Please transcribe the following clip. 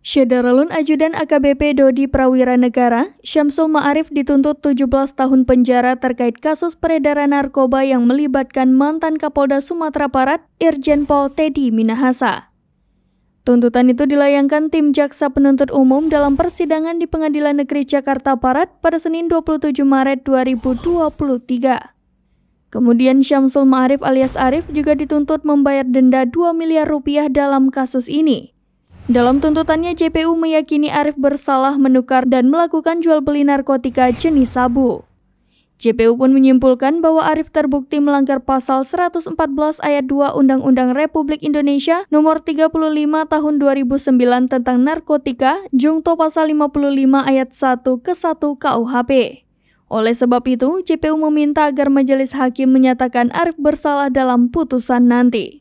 Syederalun Ajudan AKBP Dodi Prawira Negara, Syamsul Ma'arif dituntut 17 tahun penjara terkait kasus peredaran narkoba yang melibatkan mantan Kapolda Sumatera Barat, Irjen Pol Teddy Minahasa. Tuntutan itu dilayangkan tim Jaksa Penuntut Umum dalam persidangan di Pengadilan Negeri Jakarta Barat pada Senin 27 Maret 2023. Kemudian Syamsul Ma'arif alias Arif juga dituntut membayar denda 2 miliar rupiah dalam kasus ini. Dalam tuntutannya, JPU meyakini Arif bersalah menukar dan melakukan jual beli narkotika jenis sabu. JPU pun menyimpulkan bahwa Arif terbukti melanggar pasal 114 ayat 2 Undang-Undang Republik Indonesia nomor 35 tahun 2009 tentang narkotika, jungto pasal 55 ayat 1 ke 1 KUHP. Oleh sebab itu, JPU meminta agar majelis hakim menyatakan Arif bersalah dalam putusan nanti.